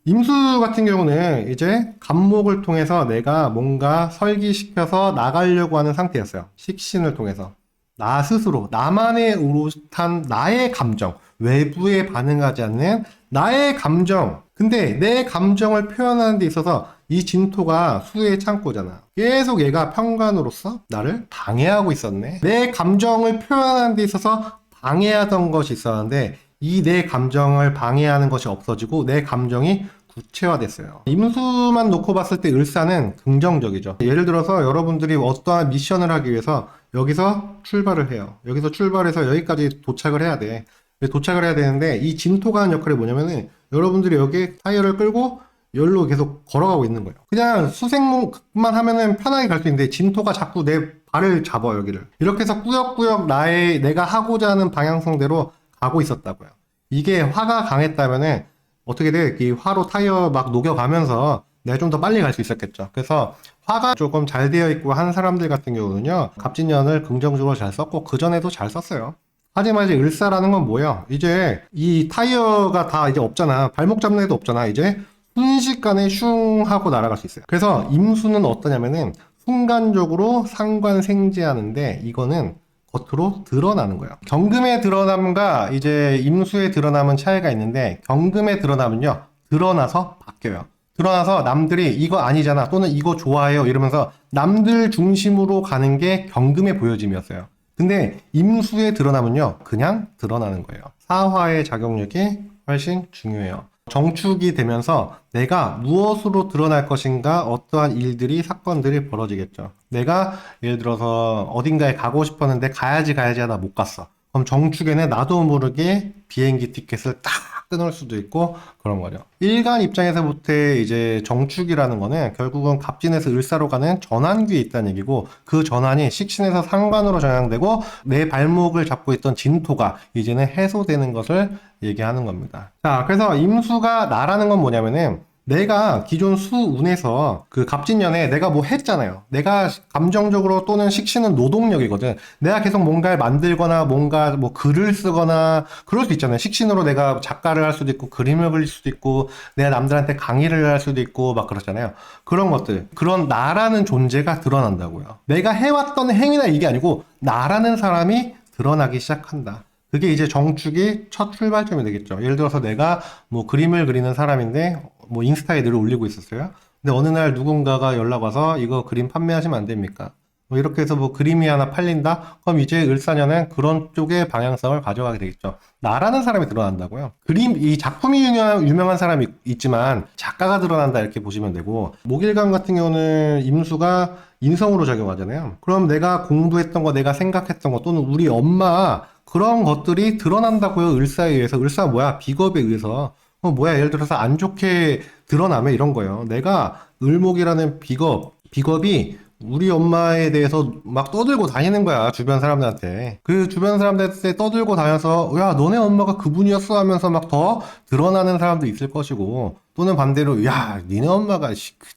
임수 같은 경우는 이제 갑목을 통해서 내가 뭔가 설계시켜서 나가려고 하는 상태였어요. 식신을 통해서. 나 스스로, 나만의 오롯한 나의 감정, 외부에 반응하지 않는 나의 감정. 근데 내 감정을 표현하는 데 있어서 이 진토가 수의 창고잖아. 계속 얘가 평관으로서 나를 방해하고 있었네. 내 감정을 표현하는 데 있어서 방해하던 것이 있었는데 이 내 감정을 방해하는 것이 없어지고 내 감정이 구체화됐어요. 임수만 놓고 봤을 때 을사는 긍정적이죠. 예를 들어서 여러분들이 어떠한 미션을 하기 위해서 여기서 출발을 해요. 여기서 출발해서 여기까지 도착을 해야 돼. 도착을 해야 되는데 이 진토가 하는 역할이 뭐냐면은 여러분들이 여기 타이어를 끌고 여기로 계속 걸어가고 있는 거예요. 그냥 수색만 하면은 편하게 갈 수 있는데 진토가 자꾸 내 발을 잡아 여기를. 이렇게 해서 꾸역꾸역 내가 하고자 하는 방향성대로 가고 있었다고요. 이게 화가 강했다면은 어떻게 돼? 이 화로 타이어 막 녹여가면서 내가 좀 더 빨리 갈 수 있었겠죠. 그래서 화가 조금 잘 되어 있고 한 사람들 같은 경우는요, 갑진년을 긍정적으로 잘 썼고 그전에도 잘 썼어요. 하지만 이제 을사라는 건 뭐야? 이제 이 타이어가 다 이제 없잖아. 발목 잡는 애도 없잖아. 이제 순식간에 슝 하고 날아갈 수 있어요. 그래서 임수는 어떠냐면은 순간적으로 상관생지하는데 이거는 겉으로 드러나는 거예요. 경금의 드러남과 이제 임수의 드러남은 차이가 있는데 경금의 드러남은요, 드러나서 바뀌어요. 드러나서 남들이 이거 아니잖아 또는 이거 좋아해요 이러면서 남들 중심으로 가는 게 경금의 보여짐이었어요. 근데 임수의 드러남은요, 그냥 드러나는 거예요. 사화의 작용력이 훨씬 중요해요. 정축이 되면서 내가 무엇으로 드러날 것인가, 어떠한 일들이, 사건들이 벌어지겠죠. 내가 예를 들어서 어딘가에 가고 싶었는데 가야지 하다 못 갔어. 그럼 정축에는 나도 모르게 비행기 티켓을 딱 끊을 수도 있고 그런 거죠. 일간 입장에서부터 이제 정축이라는 거는 결국은 갑진에서 을사로 가는 전환기에 있다는 얘기고, 그 전환이 식신에서 상관으로 전향되고 내 발목을 잡고 있던 진토가 이제는 해소되는 것을 얘기하는 겁니다. 자, 그래서 임수가 나라는 건 뭐냐면은 내가 기존 수운에서 그 갑진년에 내가 뭐 했잖아요. 내가 감정적으로 또는 식신은 노동력이거든. 내가 계속 뭔가를 만들거나 뭔가 뭐 글을 쓰거나 그럴 수 있잖아요. 식신으로 내가 작가를 할 수도 있고 그림을 그릴 수도 있고 내가 남들한테 강의를 할 수도 있고 막 그렇잖아요. 그런 것들, 그런 나라는 존재가 드러난다고요. 내가 해왔던 행위나 이게 아니고 나라는 사람이 드러나기 시작한다. 그게 이제 정축의 첫 출발점이 되겠죠. 예를 들어서 내가 뭐 그림을 그리는 사람인데 뭐 인스타에 늘 올리고 있었어요. 근데 어느 날 누군가가 연락 와서 이거 그림 판매하시면 안 됩니까? 뭐 이렇게 해서 뭐 그림이 하나 팔린다? 그럼 이제 을사년은 그런 쪽의 방향성을 가져가게 되겠죠. 나라는 사람이 드러난다고요. 이 작품이 유명한 사람이 있지만 작가가 드러난다 이렇게 보시면 되고, 목일간 같은 경우는 임수가 인성으로 작용하잖아요. 그럼 내가 공부했던 거, 내가 생각했던 거 또는 우리 엄마 그런 것들이 드러난다고요. 을사에 의해서. 을사가 뭐야? 비겁에 의해서. 뭐야? 예를 들어서 안 좋게 드러나면 이런 거예요. 내가 을목이라는 비겁이 우리 엄마에 대해서 막 떠들고 다니는 거야. 주변 사람들한테. 그 주변 사람들한테 떠들고 다녀서 야, 너네 엄마가 그분이었어 하면서 막 더 드러나는 사람도 있을 것이고, 또는 반대로 야, 니네 엄마가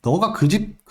너가 그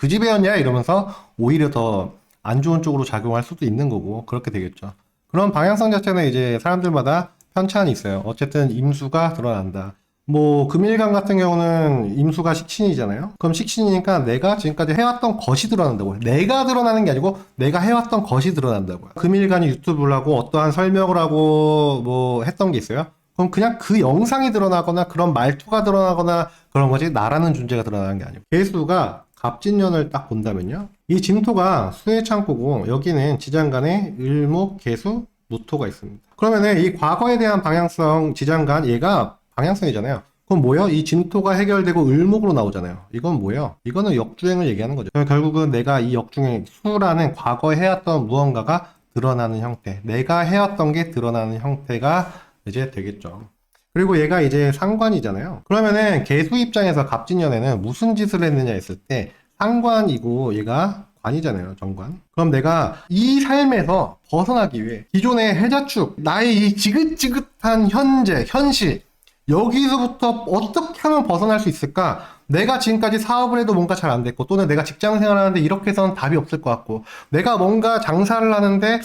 집애였냐 이러면서 오히려 더 안 좋은 쪽으로 작용할 수도 있는 거고, 그렇게 되겠죠. 그런 방향성 자체는 이제 사람들마다 편차는 있어요. 어쨌든 임수가 드러난다. 뭐 금일간 같은 경우는 임수가 식신이잖아요. 그럼 식신이니까 내가 지금까지 해왔던 것이 드러난다고요. 내가 드러나는 게 아니고 내가 해왔던 것이 드러난다고요. 금일간이 유튜브를 하고 어떠한 설명을 하고 뭐 했던 게 있어요. 그럼 그냥 그 영상이 드러나거나 그런 말투가 드러나거나 그런 거지, 나라는 존재가 드러나는 게 아니고. 개수가 갑진년을 딱 본다면요, 이 진토가 수의 창고고 여기는 지장간에 을목, 개수, 무토가 있습니다. 그러면은 이 과거에 대한 방향성, 지장간, 얘가 방향성이잖아요. 그럼 뭐요? 이 진토가 해결되고 을목으로 나오잖아요. 이건 뭐요? 이거는 역주행을 얘기하는 거죠. 결국은 내가 이 역주행, 수라는 과거에 해왔던 무언가가 드러나는 형태, 내가 해왔던 게 드러나는 형태가 이제 되겠죠. 그리고 얘가 이제 상관이잖아요. 그러면은 개수 입장에서 갑진년에는 무슨 짓을 했느냐 했을 때 상관이고 얘가 관이잖아요. 정관. 그럼 내가 이 삶에서 벗어나기 위해 기존의 해자축, 나의 이 지긋지긋한 현실, 여기서부터 어떻게 하면 벗어날 수 있을까? 내가 지금까지 사업을 해도 뭔가 잘 안 됐고, 또는 내가 직장 생활을 하는데 이렇게 해서는 답이 없을 것 같고, 내가 뭔가 장사를 하는데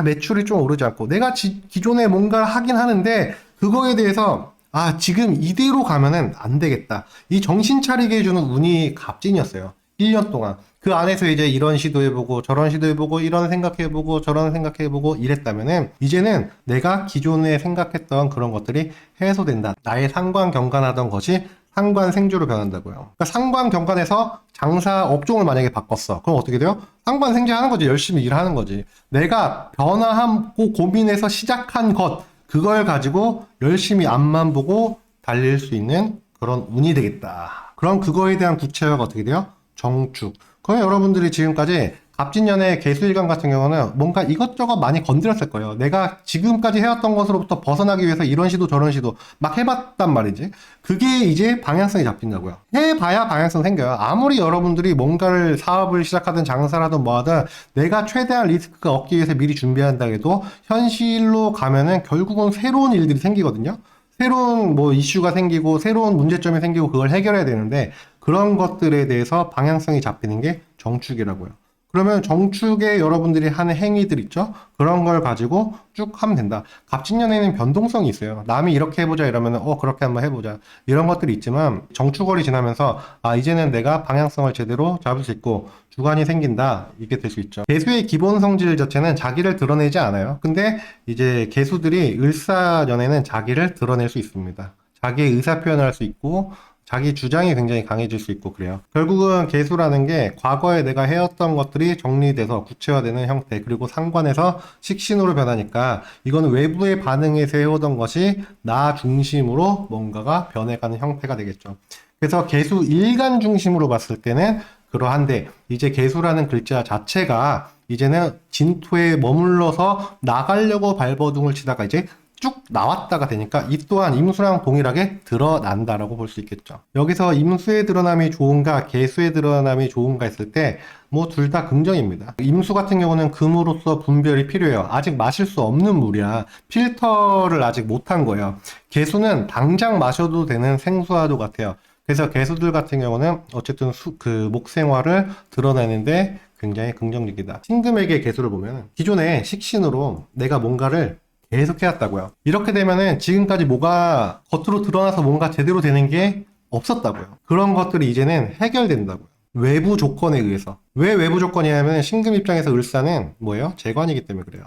매출이 좀 오르지 않고, 내가 기존에 뭔가를 하긴 하는데 그거에 대해서 아, 지금 이대로 가면은 안 되겠다. 이 정신 차리게 해주는 운이 갑진이었어요. 1년 동안. 그 안에서 이제 이런 시도해보고 저런 시도해보고 이런 생각해보고 저런 생각해보고 이랬다면은 이제는 내가 기존에 생각했던 그런 것들이 해소된다. 나의 상관경관하던 것이 상관생주로 변한다고요. 그러니까 상관경관에서 장사 업종을 만약에 바꿨어. 그럼 어떻게 돼요? 상관생주하는 거지. 열심히 일하는 거지. 내가 변화하고 고민해서 시작한 것, 그걸 가지고 열심히 앞만 보고 달릴 수 있는 그런 운이 되겠다. 그럼 그거에 대한 구체화가 어떻게 돼요? 정축. 그럼 여러분들이 지금까지 갑진년의 개수일간 같은 경우는 뭔가 이것저것 많이 건드렸을 거예요. 내가 지금까지 해왔던 것으로부터 벗어나기 위해서 이런 시도 저런 시도 막 해봤단 말이지. 그게 이제 방향성이 잡힌다고요. 해봐야 방향성 생겨요. 아무리 여러분들이 뭔가를 사업을 시작하든 장사를 하든 뭐 하든 내가 최대한 리스크가 없기 위해서 미리 준비한다 해도 현실로 가면은 결국은 새로운 일들이 생기거든요. 새로운 뭐 이슈가 생기고 새로운 문제점이 생기고 그걸 해결해야 되는데 그런 것들에 대해서 방향성이 잡히는 게 정축이라고요. 그러면 정축에 여러분들이 하는 행위들 있죠? 그런 걸 가지고 쭉 하면 된다. 갑진년에는 변동성이 있어요. 남이 이렇게 해보자 이러면 그렇게 한번 해보자. 이런 것들이 있지만 정축월이 지나면서 이제는 내가 방향성을 제대로 잡을 수 있고 주관이 생긴다. 이게 될 수 있죠. 개수의 기본 성질 자체는 자기를 드러내지 않아요. 근데 이제 개수들이 을사년에는 자기를 드러낼 수 있습니다. 자기의 의사 표현을 할 수 있고 자기 주장이 굉장히 강해질 수 있고 그래요. 결국은 개수라는 게 과거에 내가 해왔던 것들이 정리돼서 구체화되는 형태, 그리고 상관에서 식신으로 변하니까 이거는 외부의 반응에서 해오던 것이 나 중심으로 뭔가가 변해가는 형태가 되겠죠. 그래서 개수 일간 중심으로 봤을 때는 그러한데 이제 개수라는 글자 자체가 이제는 진토에 머물러서 나가려고 발버둥을 치다가 이제 쭉 나왔다가 되니까 이 또한 임수랑 동일하게 드러난다라고 볼 수 있겠죠. 여기서 임수의 드러남이 좋은가 개수의 드러남이 좋은가 했을 때 뭐 둘 다 긍정입니다. 임수 같은 경우는 금으로서 분별이 필요해요. 아직 마실 수 없는 물이야. 필터를 아직 못한 거예요. 개수는 당장 마셔도 되는 생수와도 같아요. 그래서 개수들 같은 경우는 어쨌든 그 목생화를 드러내는데 굉장히 긍정적이다. 신금에게 개수를 보면 기존에 식신으로 내가 뭔가를 계속 해왔다고요. 이렇게 되면은 지금까지 뭐가 겉으로 드러나서 뭔가 제대로 되는 게 없었다고요. 그런 것들이 이제는 해결된다고요. 외부 조건에 의해서. 왜 외부 조건이냐면 신금 입장에서 을사는 뭐예요? 재관이기 때문에 그래요.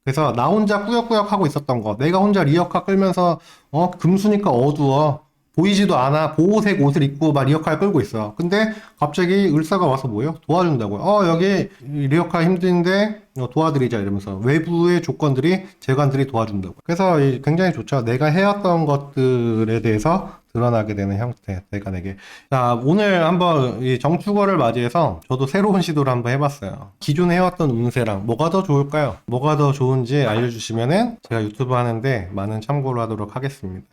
그래서 나 혼자 꾸역꾸역 하고 있었던 거, 내가 혼자 리어카 끌면서 금수니까 어두워. 보이지도 않아. 보호색 옷을 입고 막 리어카를 끌고 있어. 근데 갑자기 을사가 와서 뭐예요? 도와준다고요. 여기 리어카 힘든데 도와드리자 이러면서 외부의 조건들이 재관들이 도와준다고. 그래서 굉장히 좋죠. 내가 해왔던 것들에 대해서 드러나게 되는 형태, 내가 내게. 자, 오늘 한번 이 정축월을 맞이해서 저도 새로운 시도를 한번 해봤어요. 기존에 해왔던 운세랑 뭐가 더 좋을까요? 뭐가 더 좋은지 알려주시면은 제가 유튜브 하는데 많은 참고를 하도록 하겠습니다.